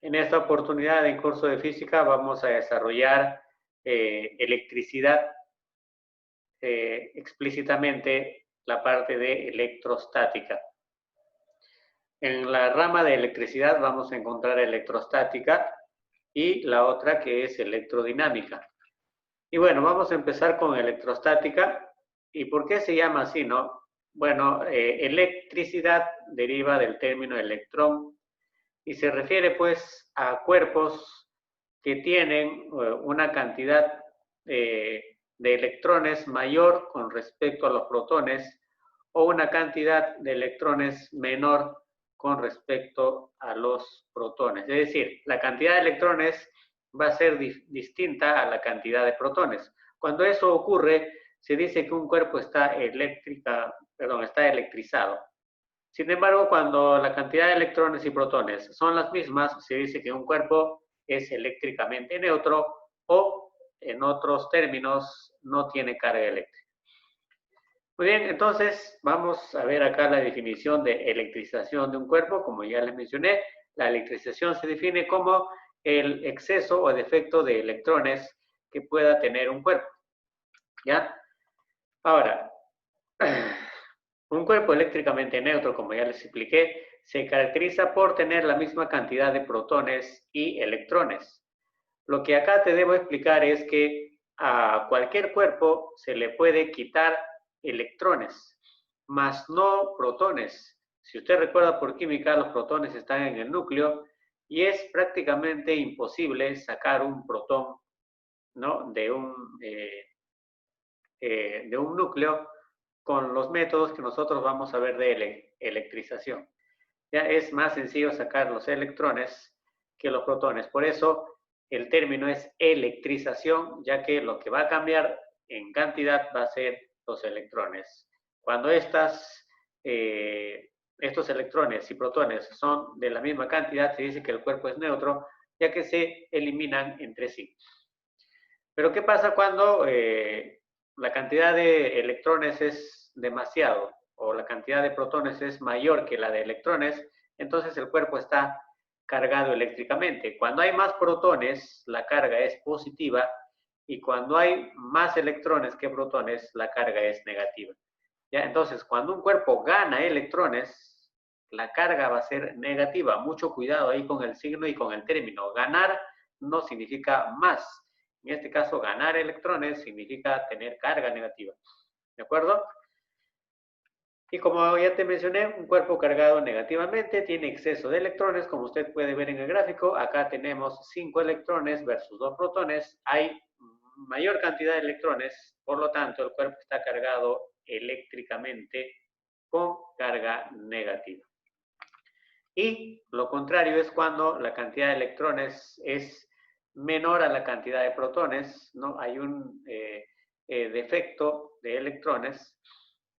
En esta oportunidad en curso de física vamos a desarrollar electricidad, explícitamente la parte de electrostática. En la rama de electricidad vamos a encontrar electrostática y la otra que es electrodinámica. Y bueno, vamos a empezar con electrostática. ¿Y por qué se llama así, no? Bueno, electricidad deriva del término electrón y se refiere pues a cuerpos que tienen una cantidad de electrones mayor con respecto a los protones o una cantidad de electrones menor con respecto a los protones. Es decir, la cantidad de electrones va a ser distinta a la cantidad de protones. Cuando eso ocurre, se dice que un cuerpo está electrizado. Sin embargo, cuando la cantidad de electrones y protones son las mismas, se dice que un cuerpo es eléctricamente neutro o, en otros términos, no tiene carga eléctrica. Muy bien, entonces vamos a ver acá la definición de electrización de un cuerpo. Como ya les mencioné, la electrización se define como el exceso o defecto de electrones que pueda tener un cuerpo. ¿Ya? Ahora, un cuerpo eléctricamente neutro, como ya les expliqué, se caracteriza por tener la misma cantidad de protones y electrones. Lo que acá te debo explicar es que a cualquier cuerpo se le puede quitar electrones, más no protones. Si usted recuerda por química, los protones están en el núcleo y es prácticamente imposible sacar un protón, ¿no?, de un núcleo con los métodos que nosotros vamos a ver de electrización. Ya es más sencillo sacar los electrones que los protones. Por eso el término es electrización, ya que lo que va a cambiar en cantidad va a ser los electrones. Cuando estos electrones y protones son de la misma cantidad, se dice que el cuerpo es neutro, ya que se eliminan entre sí. Pero ¿qué pasa cuando la cantidad de electrones es demasiado o la cantidad de protones es mayor que la de electrones? Entonces el cuerpo está cargado eléctricamente. Cuando hay más protones, la carga es positiva y cuando hay más electrones que protones, la carga es negativa. ¿Ya? Entonces, cuando un cuerpo gana electrones, la carga va a ser negativa. Mucho cuidado ahí con el signo y con el término. Ganar no significa más. En este caso, ganar electrones significa tener carga negativa. ¿De acuerdo? Y como ya te mencioné, un cuerpo cargado negativamente tiene exceso de electrones, como usted puede ver en el gráfico. Acá tenemos 5 electrones versus 2 protones. Hay mayor cantidad de electrones, por lo tanto, el cuerpo está cargado eléctricamente con carga negativa. Y lo contrario es cuando la cantidad de electrones es menor a la cantidad de protones, ¿no? Hay un defecto de electrones.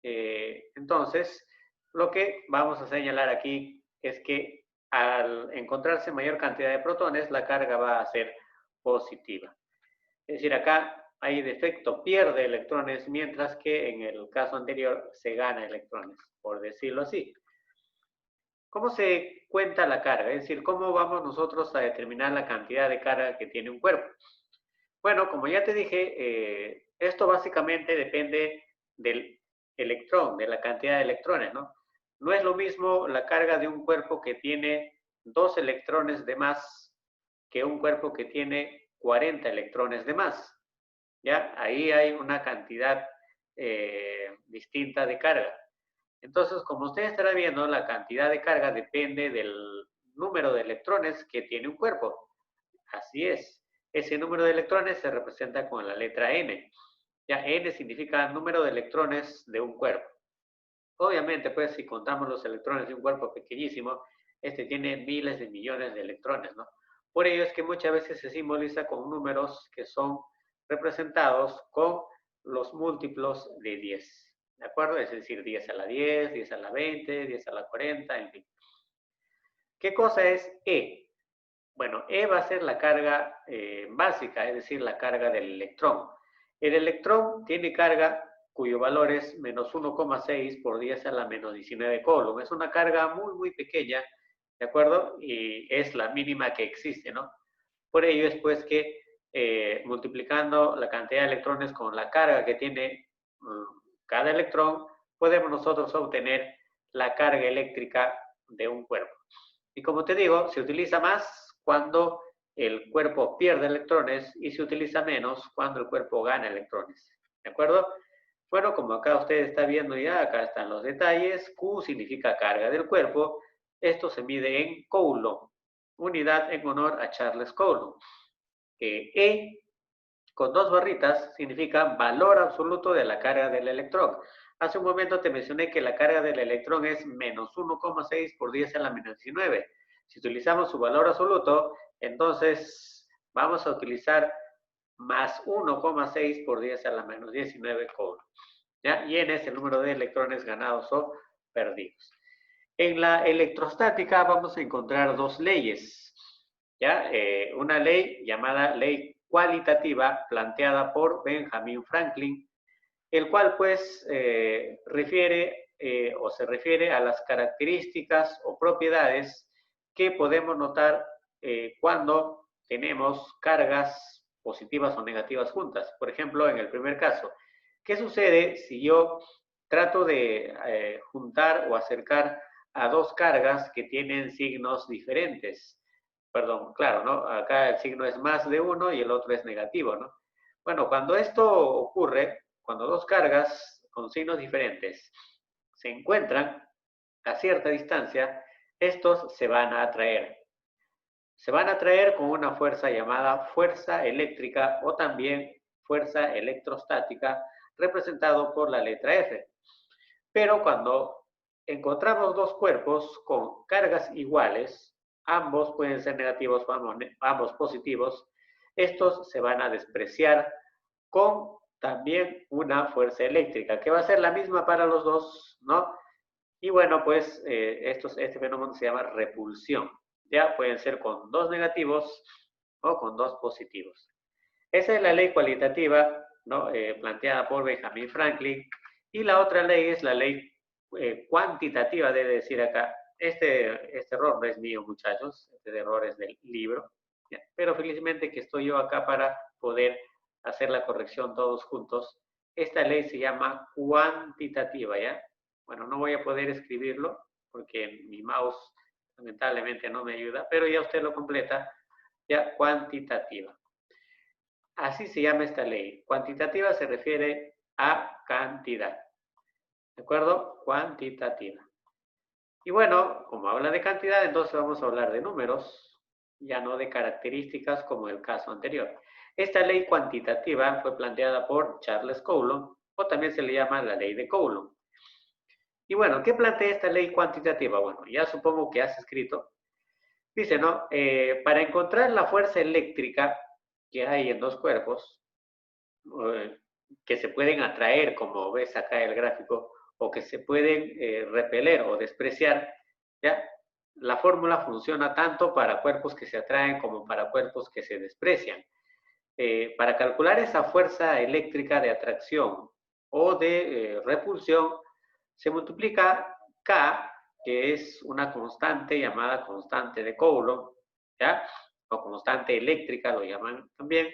Entonces, lo que vamos a señalar aquí es que al encontrarse mayor cantidad de protones, la carga va a ser positiva. Es decir, acá hay defecto, pierde electrones, mientras que en el caso anterior se gana electrones, por decirlo así. ¿Cómo se cuenta la carga? Es decir, ¿cómo vamos nosotros a determinar la cantidad de carga que tiene un cuerpo? Bueno, como ya te dije, esto básicamente depende del electrón, de la cantidad de electrones, ¿no? No es lo mismo la carga de un cuerpo que tiene 2 electrones de más que un cuerpo que tiene 40 electrones de más. ¿Ya? Ahí hay una cantidad distinta de carga. Entonces, como usted estará viendo, la cantidad de carga depende del número de electrones que tiene un cuerpo. Así es. Ese número de electrones se representa con la letra N. Ya N significa número de electrones de un cuerpo. Obviamente, pues, si contamos los electrones de un cuerpo pequeñísimo, este tiene miles de millones de electrones, ¿no? Por ello es que muchas veces se simboliza con números que son representados con los múltiplos de 10. ¿De acuerdo? Es decir, 10 a la 10, 10 a la 20, 10 a la 40, en fin. ¿Qué cosa es E? Bueno, E va a ser la carga básica, es decir, la carga del electrón. El electrón tiene carga cuyo valor es menos 1,6 por 10 a la menos 19 coulomb. Es una carga muy, muy pequeña, ¿de acuerdo? Y es la mínima que existe, ¿no? Por ello es pues que multiplicando la cantidad de electrones con la carga que tiene cada electrón, podemos nosotros obtener la carga eléctrica de un cuerpo. Y como te digo, se utiliza más cuando el cuerpo pierde electrones y se utiliza menos cuando el cuerpo gana electrones. ¿De acuerdo? Bueno, como acá usted está viendo ya, acá están los detalles. Q significa carga del cuerpo. Esto se mide en Coulomb, unidad en honor a Charles Coulomb. E con dos barritas significa valor absoluto de la carga del electrón. Hace un momento te mencioné que la carga del electrón es menos 1,6 por 10 a la menos 19. Si utilizamos su valor absoluto, entonces vamos a utilizar más 1,6 por 10 a la menos 19 Coulomb. ¿Ya? Y N es el número de electrones ganados o perdidos. En la electrostática vamos a encontrar dos leyes. ¿Ya? Una ley llamada ley cualitativa planteada por Benjamin Franklin, el cual pues refiere o se refiere a las características o propiedades que podemos notar cuando tenemos cargas positivas o negativas juntas. Por ejemplo, en el primer caso, ¿qué sucede si yo trato de juntar o acercar a dos cargas que tienen signos diferentes? Perdón, claro, ¿no? Acá el signo es más de uno y el otro es negativo, ¿no? Bueno, cuando esto ocurre, cuando dos cargas con signos diferentes se encuentran a cierta distancia, estos se van a atraer. Se van a atraer con una fuerza llamada fuerza eléctrica o también fuerza electrostática, representado por la letra F. Pero cuando encontramos dos cuerpos con cargas iguales, ambos pueden ser negativos, ambos positivos, estos se van a despreciar con también una fuerza eléctrica, que va a ser la misma para los dos, ¿no? Y bueno, pues este fenómeno se llama repulsión. Ya pueden ser con dos negativos o con dos positivos. Esa es la ley cualitativa, ¿no? Planteada por Benjamin Franklin. Y la otra ley es la ley cuantitativa, debe decir acá. Este error no es mío, muchachos. Este error es del libro. ¿Ya? Pero felizmente que estoy yo acá para poder hacer la corrección todos juntos. Esta ley se llama cuantitativa, ¿ya? Bueno, no voy a poder escribirlo porque mi mouse lamentablemente no me ayuda, pero ya usted lo completa, ya cuantitativa. Así se llama esta ley. Cuantitativa se refiere a cantidad. ¿De acuerdo? Cuantitativa. Y bueno, como habla de cantidad, entonces vamos a hablar de números, ya no de características como el caso anterior. Esta ley cuantitativa fue planteada por Charles Coulomb, o también se le llama la ley de Coulomb. Y bueno, ¿qué plantea esta ley cuantitativa? Bueno, ya supongo que has escrito. Dice, ¿no? Para encontrar la fuerza eléctrica que hay en dos cuerpos, que se pueden atraer, como ves acá el gráfico, o que se pueden repeler o despreciar, ¿ya? La fórmula funciona tanto para cuerpos que se atraen como para cuerpos que se desprecian. Para calcular esa fuerza eléctrica de atracción o de repulsión, se multiplica K, que es una constante llamada constante de Coulomb, ¿ya? O constante eléctrica, lo llaman también,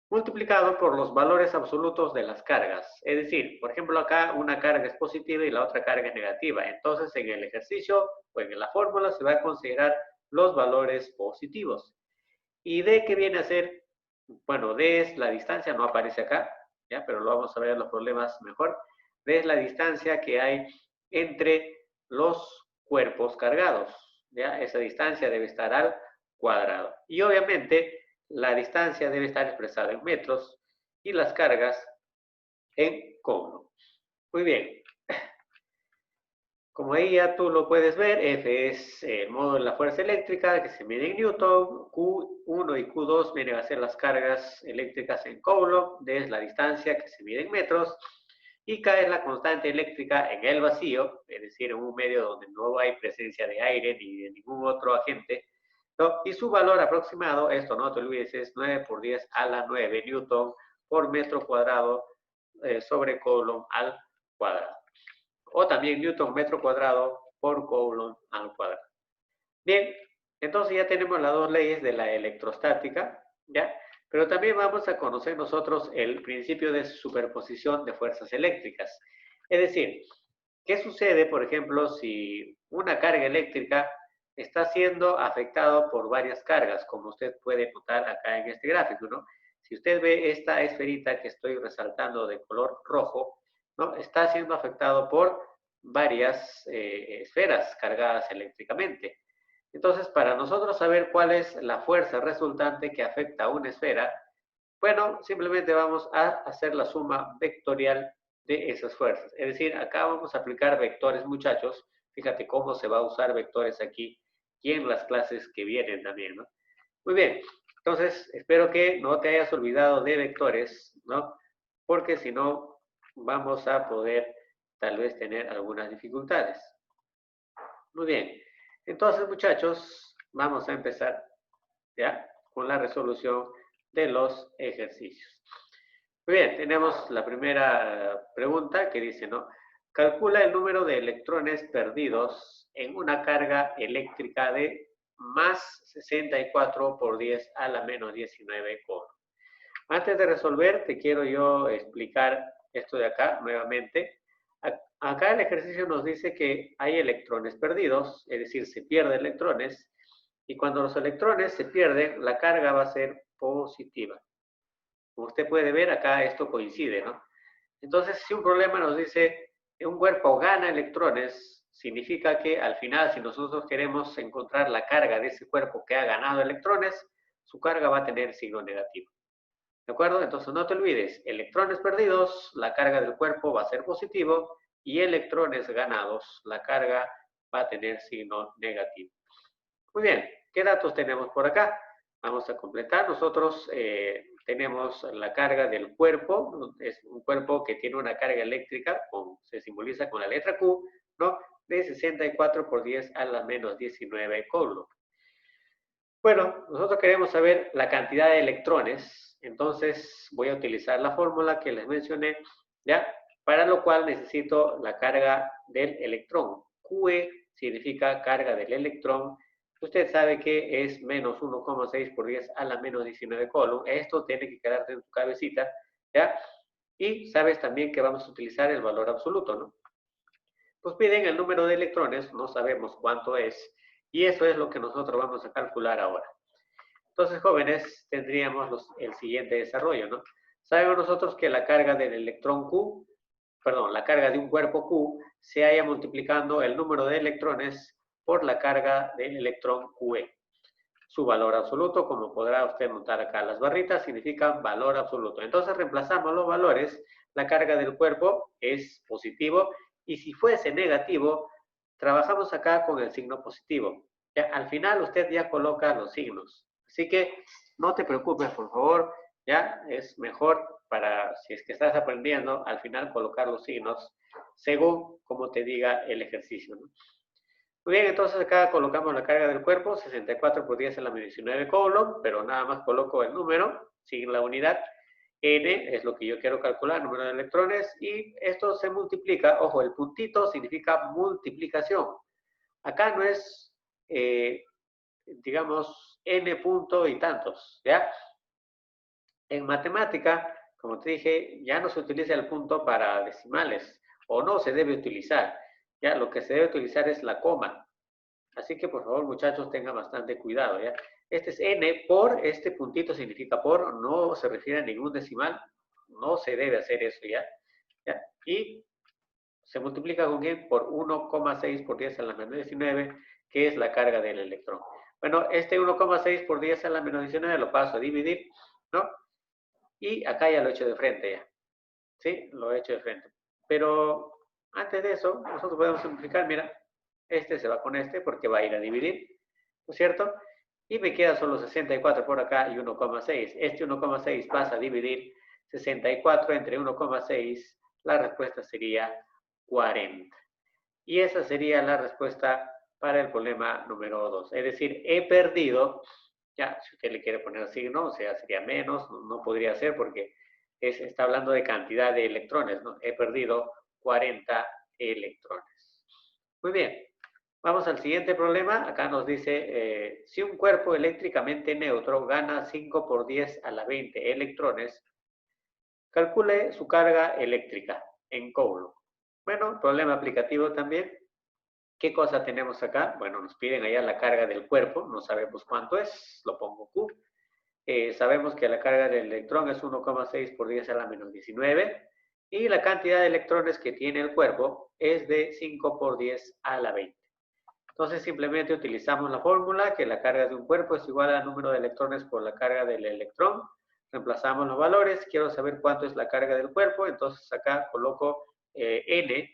multiplicado por los valores absolutos de las cargas. Es decir, por ejemplo, acá una carga es positiva y la otra carga es negativa. Entonces, en el ejercicio o en la fórmula se va a considerar los valores positivos. ¿Y D qué viene a ser? Bueno, D es la distancia, no aparece acá, ¿ya? Pero lo vamos a ver en los problemas mejor. D es la distancia que hay entre los cuerpos cargados, ¿ya? Esa distancia debe estar al cuadrado. Y obviamente la distancia debe estar expresada en metros y las cargas en coulomb. Muy bien. Como ahí ya tú lo puedes ver, F es el modo de la fuerza eléctrica que se mide en Newton, Q1 y Q2 vienen a ser las cargas eléctricas en Coulomb, D es la distancia que se mide en metros, y K es la constante eléctrica en el vacío, es decir, en un medio donde no hay presencia de aire ni de ningún otro agente, ¿no? Y su valor aproximado, esto no te olvides, es 9 por 10 a la 9 Newton por metro cuadrado sobre Coulomb al cuadrado. O también Newton metro cuadrado por Coulomb al cuadrado. Bien, entonces ya tenemos las dos leyes de la electrostática, ¿ya? Pero también vamos a conocer nosotros el principio de superposición de fuerzas eléctricas. Es decir, ¿qué sucede, por ejemplo, si una carga eléctrica está siendo afectada por varias cargas, como usted puede notar acá en este gráfico, ¿no? Si usted ve esta esferita que estoy resaltando de color rojo, ¿no? Está siendo afectado por varias esferas cargadas eléctricamente. Entonces, para nosotros saber cuál es la fuerza resultante que afecta a una esfera, bueno, simplemente vamos a hacer la suma vectorial de esas fuerzas. Es decir, acá vamos a aplicar vectores, muchachos. Fíjate cómo se va a usar vectores aquí y en las clases que vienen también, ¿no? Muy bien. Entonces, espero que no te hayas olvidado de vectores, ¿no? Porque si no, vamos a poder tal vez tener algunas dificultades. Muy bien. Entonces, muchachos, vamos a empezar ya con la resolución de los ejercicios. Muy bien, tenemos la primera pregunta que dice, ¿no? Calcula el número de electrones perdidos en una carga eléctrica de más 64 por 10 a la menos 19 coulomb. Antes de resolver, te quiero yo explicar esto de acá nuevamente. Acá el ejercicio nos dice que hay electrones perdidos, es decir, se pierden electrones, y cuando los electrones se pierden, la carga va a ser positiva. Como usted puede ver, acá esto coincide, ¿no? Entonces, si un problema nos dice que un cuerpo gana electrones, significa que al final, si nosotros queremos encontrar la carga de ese cuerpo que ha ganado electrones, su carga va a tener signo negativo. ¿De acuerdo? Entonces no te olvides, electrones perdidos, la carga del cuerpo va a ser positivo y electrones ganados, la carga va a tener signo negativo. Muy bien, ¿qué datos tenemos por acá? Vamos a completar. Nosotros tenemos la carga del cuerpo, es un cuerpo que tiene una carga eléctrica, se simboliza con la letra Q, ¿no? De 64 por 10 a la menos 19 coulomb. Bueno, nosotros queremos saber la cantidad de electrones, entonces voy a utilizar la fórmula que les mencioné, ¿ya? Para lo cual necesito la carga del electrón. QE significa carga del electrón. Usted sabe que es menos 1,6 por 10 a la menos 19 coulomb. Esto tiene que quedarte en tu cabecita, ¿ya? Y sabes también que vamos a utilizar el valor absoluto, ¿no? Pues piden el número de electrones, no sabemos cuánto es, y eso es lo que nosotros vamos a calcular ahora. Entonces, jóvenes, tendríamos el siguiente desarrollo, ¿no? Sabemos nosotros que la carga del electrón Q, perdón, la carga de un cuerpo Q se halla multiplicando el número de electrones por la carga del electrón QE. Su valor absoluto, como podrá usted notar acá, las barritas significan valor absoluto. Entonces reemplazamos los valores, la carga del cuerpo es positivo y si fuese negativo, trabajamos acá con el signo positivo. Ya, al final usted ya coloca los signos. Así que no te preocupes, por favor, ya es mejor para, si es que estás aprendiendo, al final colocar los signos según como te diga el ejercicio, ¿no? Muy bien, entonces acá colocamos la carga del cuerpo, 64 por 10 a la menos 19 coulomb, pero nada más coloco el número, sin la unidad. N es lo que yo quiero calcular, número de electrones, y esto se multiplica, ojo, el puntito significa multiplicación. Acá no es, digamos, N punto y tantos, ¿ya? En matemática, como te dije, ya no se utiliza el punto para decimales, o no se debe utilizar, ¿ya? Lo que se debe utilizar es la coma. Así que por favor, muchachos, tengan bastante cuidado, ¿ya? Este es n por, este puntito significa por, no se refiere a ningún decimal, no se debe hacer eso, ¿ya? ¿Ya? Y se multiplica con qué? Por 1,6 por 10 a la menos 19, que es la carga del electrón. Bueno, este 1,6 por 10 a la menos 19 lo paso a dividir, ¿no? Y acá ya lo he hecho de frente, ¿ya? ¿Sí? Lo he hecho de frente. Pero antes de eso, nosotros podemos simplificar, mira, este se va con este porque va a ir a dividir, ¿no es cierto? Y me queda solo 64 por acá y 1,6. Este 1,6 pasa a dividir 64 entre 1,6. La respuesta sería 40. Y esa sería la respuesta para el problema número 2. Es decir, he perdido, ya, si usted le quiere poner signo, o sea, sería menos, no podría ser porque está hablando de cantidad de electrones, ¿no? He perdido 40 electrones. Muy bien. Vamos al siguiente problema. Acá nos dice, si un cuerpo eléctricamente neutro gana 5 por 10 a la 20 electrones, calcule su carga eléctrica en Coulomb. Bueno, problema aplicativo también. ¿Qué cosa tenemos acá? Bueno, nos piden allá la carga del cuerpo, no sabemos cuánto es, lo pongo Q. Sabemos que la carga del electrón es 1,6 por 10 a la menos 19 y la cantidad de electrones que tiene el cuerpo es de 5 por 10 a la 20. Entonces simplemente utilizamos la fórmula que la carga de un cuerpo es igual al número de electrones por la carga del electrón. Reemplazamos los valores, quiero saber cuánto es la carga del cuerpo, entonces acá coloco N,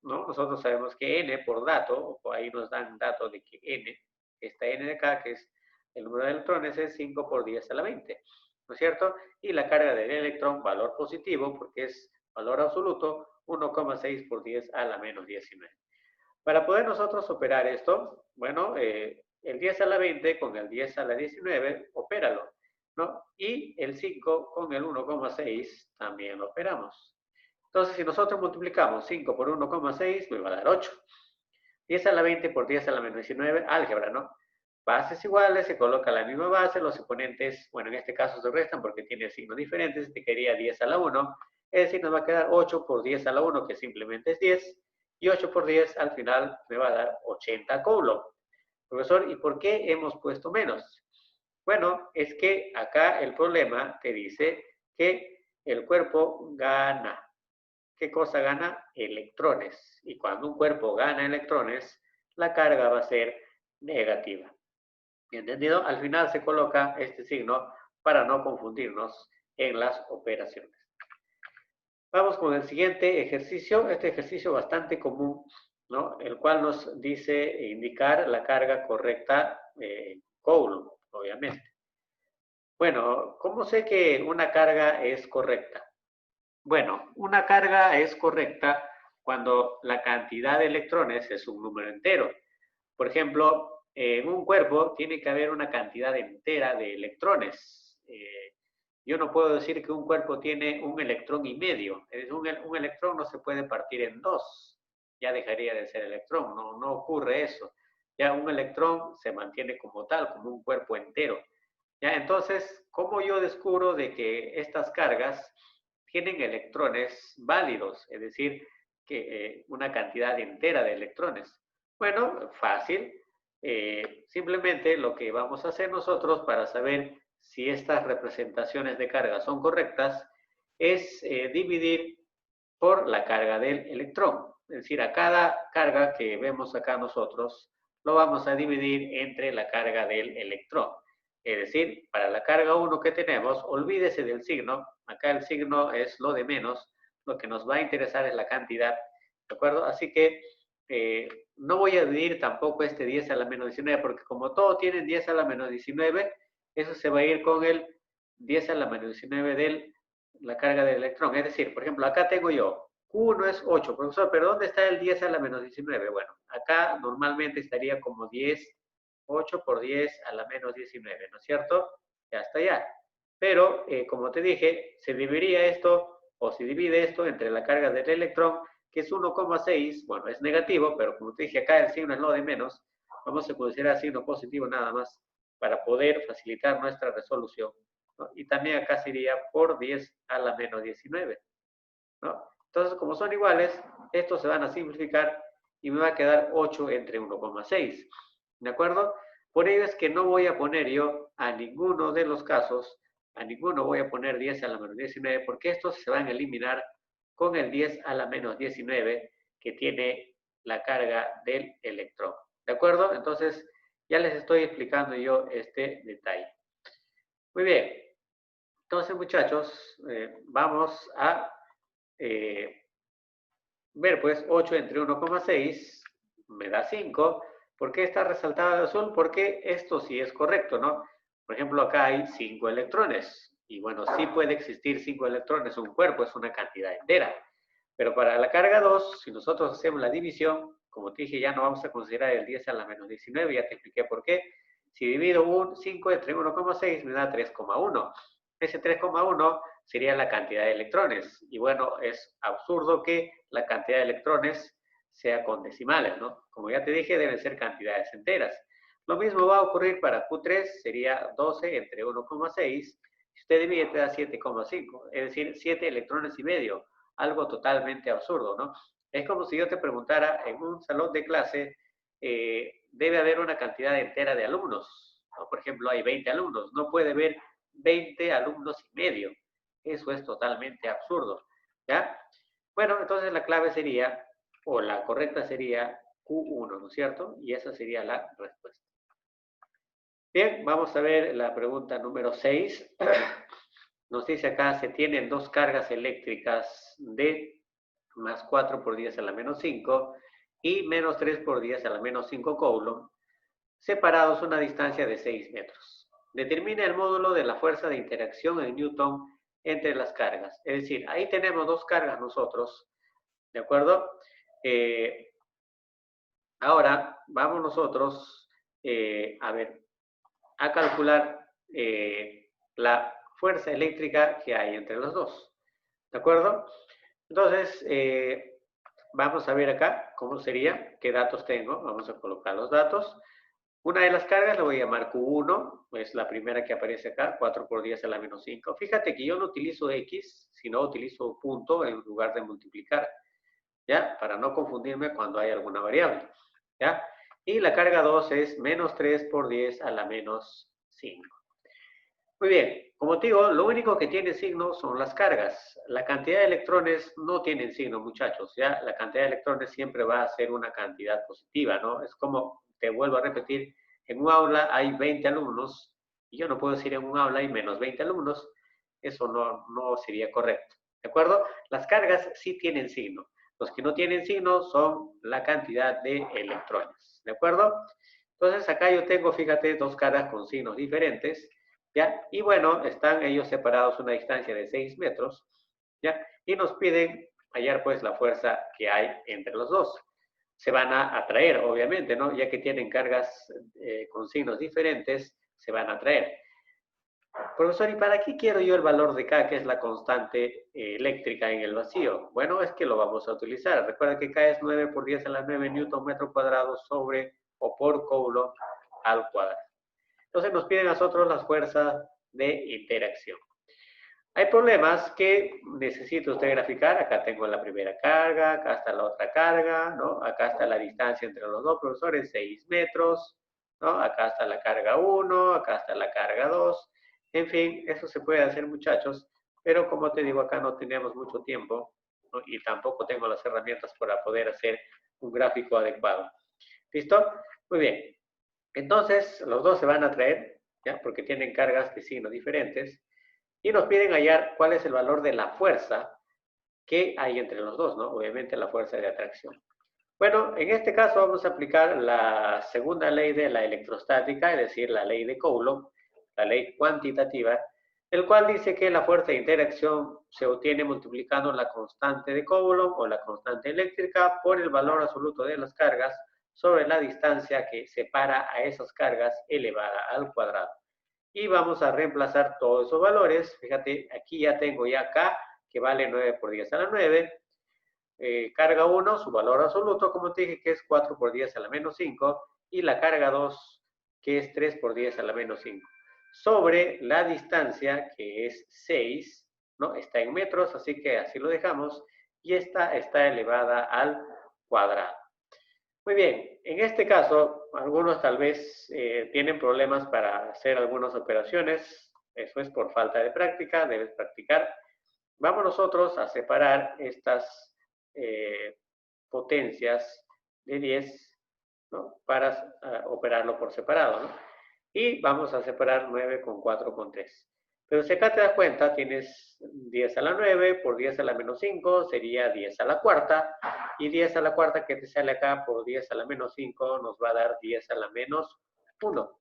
¿no? Nosotros sabemos que N por dato, o ahí nos dan dato de que N, esta N de acá, que es el número de electrones, es 5 por 10 a la 20, ¿no es cierto? Y la carga del electrón, valor positivo, porque es valor absoluto, 1,6 por 10 a la menos 19. Para poder nosotros operar esto, bueno, el 10 a la 20 con el 10 a la 19, opéralo, ¿no? Y el 5 con el 1,6 también lo operamos. Entonces, si nosotros multiplicamos 5 por 1,6, me va a dar 8. 10 a la 20 por 10 a la menos 19, álgebra, ¿no? Bases iguales, se coloca la misma base, los exponentes, bueno, en este caso se restan porque tiene signos diferentes, te quedaría 10 a la 1, es decir, nos va a quedar 8 por 10 a la 1, que simplemente es 10, y 8 por 10 al final me va a dar 80 Coulomb. Profesor, ¿y por qué hemos puesto menos? Bueno, es que acá el problema te dice que el cuerpo gana. ¿Qué cosa gana? Electrones. Y cuando un cuerpo gana electrones, la carga va a ser negativa. ¿Entendido? Al final se coloca este signo para no confundirnos en las operaciones. Vamos con el siguiente ejercicio. Este ejercicio bastante común, ¿no? El cual nos dice indicar la carga correcta Coulomb, obviamente. Bueno, ¿cómo sé que una carga es correcta? Bueno, una carga es correcta cuando la cantidad de electrones es un número entero. Por ejemplo, en un cuerpo tiene que haber una cantidad entera de electrones. Yo no puedo decir que un cuerpo tiene un electrón y medio. Un electrón no se puede partir en dos. Ya dejaría de ser electrón. No ocurre eso. Ya un electrón se mantiene como tal, como un cuerpo entero. Ya, entonces, ¿cómo yo descubro de que estas cargas tienen electrones válidos? Es decir, que una cantidad entera de electrones. Bueno, fácil. Simplemente lo que vamos a hacer nosotros para saber si estas representaciones de carga son correctas es dividir por la carga del electrón. Es decir, a cada carga que vemos acá nosotros lo vamos a dividir entre la carga del electrón. Es decir, para la carga 1 que tenemos, olvídese del signo. Acá el signo es lo de menos. Lo que nos va a interesar es la cantidad. ¿De acuerdo? Así que no voy a dividir tampoco este 10 a la menos 19, porque como todo tiene 10 a la menos 19, eso se va a ir con el 10 a la menos 19 de la carga del electrón. Es decir, por ejemplo, acá tengo yo, Q1 es 8, profesor, pero ¿dónde está el 10 a la menos 19? Bueno, acá normalmente estaría como 10, 8 por 10 a la menos 19, ¿no es cierto? Ya está ya. Pero, como te dije, se dividiría esto, o se divide esto entre la carga del electrón, que es 1,6, bueno, es negativo, pero como te dije, acá el signo es lo de menos, vamos a considerar signo positivo nada más, para poder facilitar nuestra resolución, ¿no? Y también acá sería por 10 a la menos 19, ¿no? Entonces, como son iguales, estos se van a simplificar y me va a quedar 8 entre 1,6, ¿de acuerdo? Por ello es que no voy a poner yo a ninguno de los casos, a ninguno voy a poner 10 a la menos 19, porque estos se van a eliminar con el 10 a la menos 19 que tiene la carga del electrón. ¿De acuerdo? Entonces, ya les estoy explicando yo este detalle. Muy bien. Entonces, muchachos, vamos a ver, pues, 8 entre 1,6 me da 5. ¿Por qué está resaltado de azul? Porque esto sí es correcto, ¿no? Por ejemplo, acá hay 5 electrones. Y bueno, sí puede existir 5 electrones. Un cuerpo es una cantidad entera. Pero para la carga 2, si nosotros hacemos la división, como te dije, ya no vamos a considerar el 10 a la menos 19, ya te expliqué por qué. Si divido un 5 entre 1,6 me da 3,1. Ese 3,1 sería la cantidad de electrones. Y bueno, es absurdo que la cantidad de electrones sea con decimales, ¿no? Como ya te dije, deben ser cantidades enteras. Lo mismo va a ocurrir para Q3, sería 12 entre 1,6. Si usted divide, te da 7,5, es decir, 7 electrones y medio, algo totalmente absurdo, ¿no? Es como si yo te preguntara, en un salón de clase, debe haber una cantidad entera de alumnos, ¿no? Por ejemplo, hay 20 alumnos, no puede haber 20 alumnos y medio. Eso es totalmente absurdo, ¿ya? Bueno, entonces la clave sería, o la correcta sería Q1, ¿no es cierto? Y esa sería la respuesta. Bien, vamos a ver la pregunta número 6. Nos dice acá, se tienen dos cargas eléctricas de más 4 por 10 a la menos 5 y menos 3 por 10 a la menos 5 coulomb, separados a una distancia de 6 metros. Determina el módulo de la fuerza de interacción en Newton entre las cargas. Es decir, ahí tenemos dos cargas nosotros, ¿de acuerdo? Ahora vamos nosotros a calcular la fuerza eléctrica que hay entre los dos, ¿de acuerdo? Entonces, vamos a ver acá cómo sería, qué datos tengo. Vamos a colocar los datos. Una de las cargas la voy a llamar Q1, es la primera que aparece acá, 4 por 10 a la menos 5. Fíjate que yo no utilizo X, sino utilizo punto en lugar de multiplicar, ¿ya? Para no confundirme cuando hay alguna variable, ¿ya? Y la carga 2 es menos 3 por 10 a la menos 5. Muy bien, como te digo, lo único que tiene signo son las cargas. La cantidad de electrones no tienen signo, muchachos, ¿ya? La cantidad de electrones siempre va a ser una cantidad positiva, ¿no? Es como, te vuelvo a repetir, en un aula hay 20 alumnos, y yo no puedo decir en un aula hay menos 20 alumnos, eso no sería correcto, ¿de acuerdo? Las cargas sí tienen signo. Los que no tienen signo son la cantidad de electrones, ¿de acuerdo? Entonces acá yo tengo, fíjate, dos cargas con signos diferentes, ¿ya? Y bueno, están ellos separados a una distancia de 6 metros, ¿ya? Y nos piden hallar pues la fuerza que hay entre los dos. Se van a atraer, obviamente, ¿no? Ya que tienen cargas con signos diferentes, se van a atraer. Profesor, ¿y para qué quiero yo el valor de K, que es la constante eléctrica en el vacío? Bueno, es que lo vamos a utilizar. Recuerda que K es 9 por 10 a la 9 newton metro cuadrado sobre o por coulomb al cuadrado. Entonces nos piden a nosotros las fuerzas de interacción. Hay problemas que necesita usted graficar. Acá tengo la primera carga, acá está la otra carga, ¿no? Acá está la distancia entre los dos profesores, 6 metros, ¿no? Acá está la carga 1, acá está la carga 2. En fin, eso se puede hacer, muchachos, pero como te digo, acá no tenemos mucho tiempo, ¿no? Y tampoco tengo las herramientas para poder hacer un gráfico adecuado. ¿Listo? Muy bien. Entonces, los dos se van a traer, ¿ya? Porque tienen cargas de signos diferentes, y nos piden hallar cuál es el valor de la fuerza que hay entre los dos, ¿no? Obviamente la fuerza de atracción. Bueno, en este caso vamos a aplicar la segunda ley de la electrostática, es decir, la ley de Coulomb, la ley cuantitativa, el cual dice que la fuerza de interacción se obtiene multiplicando la constante de Coulomb o la constante eléctrica por el valor absoluto de las cargas sobre la distancia que separa a esas cargas elevada al cuadrado. Y vamos a reemplazar todos esos valores. Fíjate, aquí ya tengo ya K, que vale 9 por 10 a la 9. Carga 1, su valor absoluto, como te dije, que es 4 por 10 a la menos 5. Y la carga 2, que es 3 por 10 a la menos 5. Sobre la distancia, que es 6, ¿no? Está en metros, así que así lo dejamos. Y esta está elevada al cuadrado. Muy bien, en este caso, algunos tal vez tienen problemas para hacer algunas operaciones. Eso es por falta de práctica, debes practicar. Vamos nosotros a separar estas potencias de 10, ¿no? Para operarlo por separado, ¿no? Y vamos a separar 9 con 4 con 3. Pero si acá te das cuenta, tienes 10 a la 9 por 10 a la menos 5, sería 10 a la cuarta. Y 10 a la cuarta que te sale acá por 10 a la menos 5 nos va a dar 10 a la menos 1,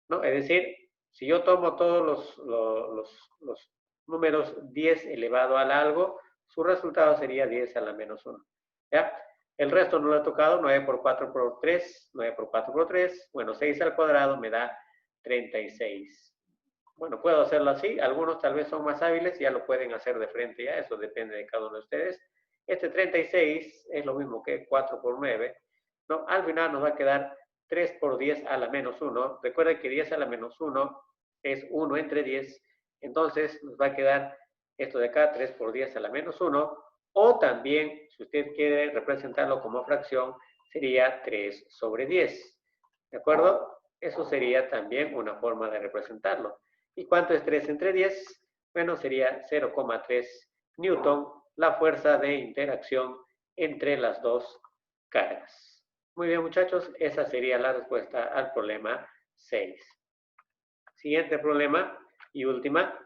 ¿no? Es decir, si yo tomo todos los números 10 elevado al algo, su resultado sería 10 a la menos 1, ¿ya? El resto no lo he tocado, 9 por 4 por 3, 9 por 4 por 3, bueno, 6 al cuadrado me da 36. Bueno, puedo hacerlo así, algunos tal vez son más hábiles, ya lo pueden hacer de frente ya, eso depende de cada uno de ustedes. Este 36 es lo mismo que 4 por 9, ¿no? Al final nos va a quedar 3 por 10 a la menos 1. Recuerda que 10 a la menos 1 es 1 entre 10. Entonces nos va a quedar esto de acá, 3 por 10 a la menos 1. O también, si usted quiere representarlo como fracción, sería 3 sobre 10. ¿De acuerdo? Eso sería también una forma de representarlo. ¿Y cuánto es 3 entre 10? Bueno, sería 0,3 newton, la fuerza de interacción entre las dos cargas. Muy bien, muchachos, esa sería la respuesta al problema 6. Siguiente problema y última.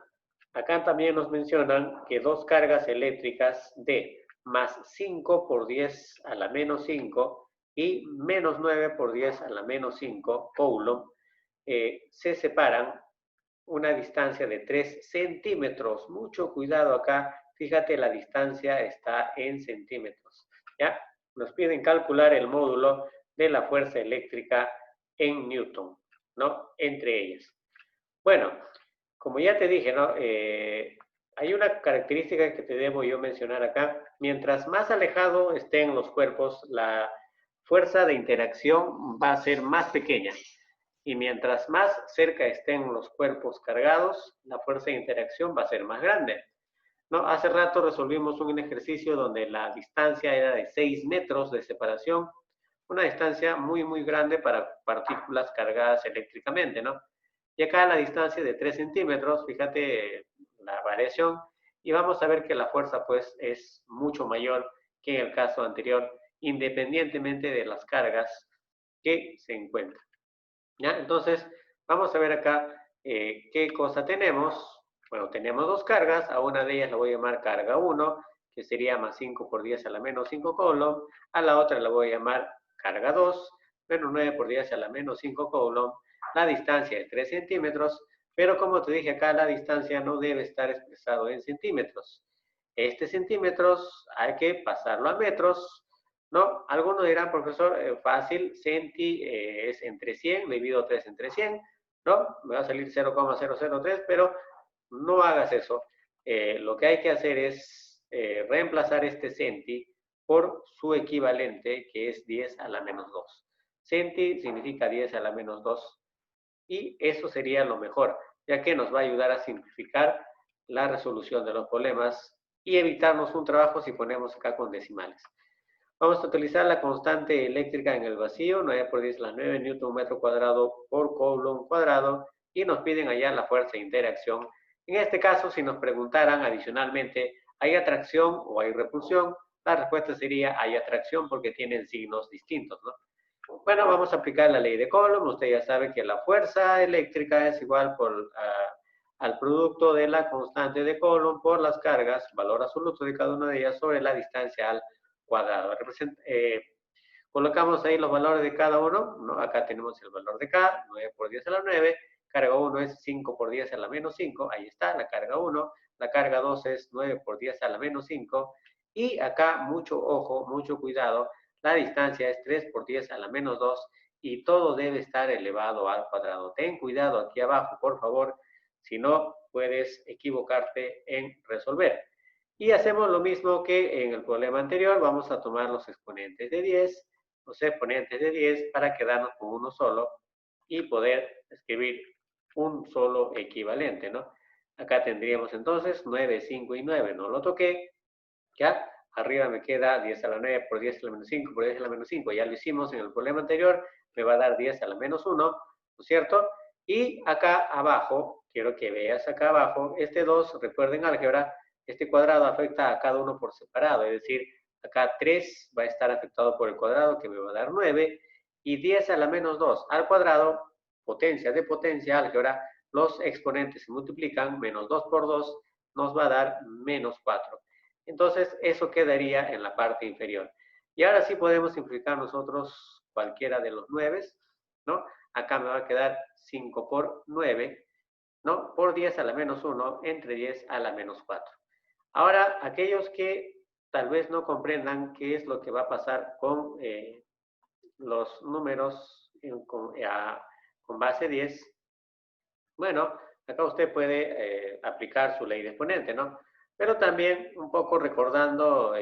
Acá también nos mencionan que dos cargas eléctricas de más 5 por 10 a la menos 5 y menos 9 por 10 a la menos 5 coulomb se separan una distancia de 3 centímetros. Mucho cuidado acá. Fíjate, la distancia está en centímetros. ¿Ya? Nos piden calcular el módulo de la fuerza eléctrica en Newton, ¿no? Entre ellas. Bueno, como ya te dije, ¿no? Hay una característica que te debo yo mencionar acá. Mientras más alejado estén los cuerpos, la fuerza de interacción va a ser más pequeña. Y mientras más cerca estén los cuerpos cargados, la fuerza de interacción va a ser más grande. ¿No? Hace rato resolvimos un ejercicio donde la distancia era de 6 metros de separación, una distancia muy, muy grande para partículas cargadas eléctricamente, ¿no? Y acá la distancia de 3 centímetros, fíjate la variación, y vamos a ver que la fuerza pues es mucho mayor que en el caso anterior, independientemente de las cargas que se encuentran. ¿Ya? Entonces, vamos a ver acá qué cosa tenemos. Bueno, tenemos dos cargas, a una de ellas la voy a llamar carga 1, que sería más 5 por 10 a la menos 5 coulomb, a la otra la voy a llamar carga 2, menos 9 por 10 a la menos 5 coulomb, la distancia es 3 centímetros, pero como te dije acá, la distancia no debe estar expresado en centímetros. Este centímetros hay que pasarlo a metros, ¿no? Algunos dirán, profesor, fácil, centi es entre 100, divido 3 entre 100, ¿no? Me va a salir 0,003, pero no hagas eso. Lo que hay que hacer es reemplazar este centi por su equivalente, que es 10 a la menos 2. Centi significa 10 a la menos 2. Y eso sería lo mejor, ya que nos va a ayudar a simplificar la resolución de los problemas y evitarnos un trabajo si ponemos acá con decimales. Vamos a utilizar la constante eléctrica en el vacío, 9 por 10 a la 9 newton metro cuadrado por coulomb cuadrado, y nos piden allá la fuerza de interacción. En este caso, si nos preguntaran adicionalmente, ¿hay atracción o hay repulsión? La respuesta sería, hay atracción porque tienen signos distintos, ¿no? Bueno, vamos a aplicar la ley de Coulomb. Usted ya sabe que la fuerza eléctrica es igual al producto de la constante de Coulomb por las cargas, valor absoluto de cada una de ellas, sobre la distancia al cuadrado. Colocamos ahí los valores de cada uno, ¿no? Acá tenemos el valor de K, 9 por 10 a la 9, carga 1 es 5 por 10 a la menos 5, ahí está la carga 1, la carga 2 es 9 por 10 a la menos 5, y acá mucho ojo, mucho cuidado, la distancia es 3 por 10 a la menos 2, y todo debe estar elevado al cuadrado. Ten cuidado aquí abajo, por favor, si no puedes equivocarte en resolver. Y hacemos lo mismo que en el problema anterior, vamos a tomar los exponentes de 10, los exponentes de 10 para quedarnos con uno solo y poder escribir un solo equivalente, ¿no? Acá tendríamos entonces 9, 5 y 9, no lo toqué, ¿ya? Arriba me queda 10 a la 9 por 10 a la menos 5 por 10 a la menos 5, ya lo hicimos en el problema anterior, me va a dar 10 a la menos 1, ¿no es cierto? Y acá abajo, quiero que veas acá abajo, este 2, recuerden álgebra, este cuadrado afecta a cada uno por separado, es decir, acá 3 va a estar afectado por el cuadrado, que me va a dar 9, y 10 a la menos 2 al cuadrado, potencia de potencia, álgebra, los exponentes se multiplican, menos 2 por 2 nos va a dar menos 4. Entonces, eso quedaría en la parte inferior. Y ahora sí podemos simplificar nosotros cualquiera de los 9, ¿no? Acá me va a quedar 5 por 9, ¿no? Por 10 a la menos 1, entre 10 a la menos 4. Ahora, aquellos que tal vez no comprendan qué es lo que va a pasar con los números con base 10, bueno, acá usted puede aplicar su ley de exponente, ¿no? Pero también un poco recordando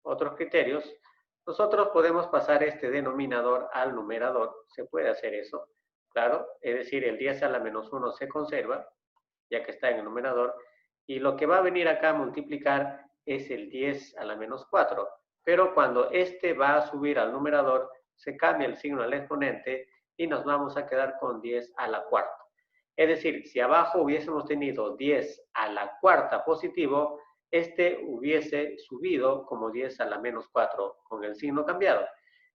otros criterios, nosotros podemos pasar este denominador al numerador. Se puede hacer eso, claro. Es decir, el 10 a la menos 1 se conserva, ya que está en el numerador. Y lo que va a venir acá a multiplicar es el 10 a la menos 4. Pero cuando este va a subir al numerador, se cambia el signo al exponente y nos vamos a quedar con 10 a la cuarta. Es decir, si abajo hubiésemos tenido 10 a la cuarta positivo, este hubiese subido como 10 a la menos 4 con el signo cambiado.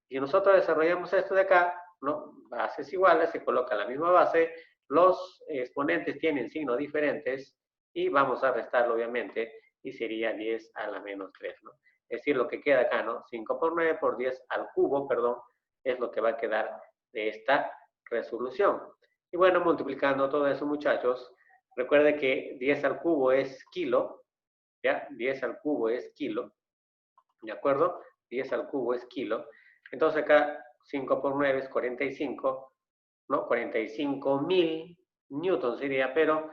Si nosotros desarrollamos esto de acá, ¿no? Bases iguales, se coloca la misma base, los exponentes tienen signos diferentes y vamos a restarlo obviamente y sería 10 a la menos 3, ¿no? Es decir, lo que queda acá, ¿no? 5 por 9 por 10 al cubo, perdón, es lo que va a quedar de esta resolución. Y bueno, multiplicando todo eso, muchachos, recuerde que 10 al cubo es kilo, ¿ya? 10 al cubo es kilo, ¿de acuerdo? 10 al cubo es kilo. Entonces acá 5 por 9 es 45, ¿no? 45.000 newtons sería, pero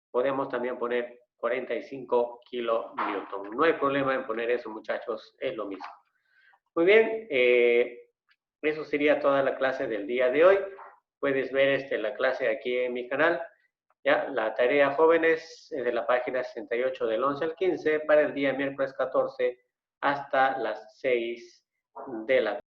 podemos también poner 45 kilonewton. No hay problema en poner eso, muchachos, es lo mismo. Muy bien, eso sería toda la clase del día de hoy. Puedes ver la clase aquí en mi canal. Ya, la tarea jóvenes es de la página 68 del 11 al 15 para el día miércoles 14 hasta las 6 de la tarde.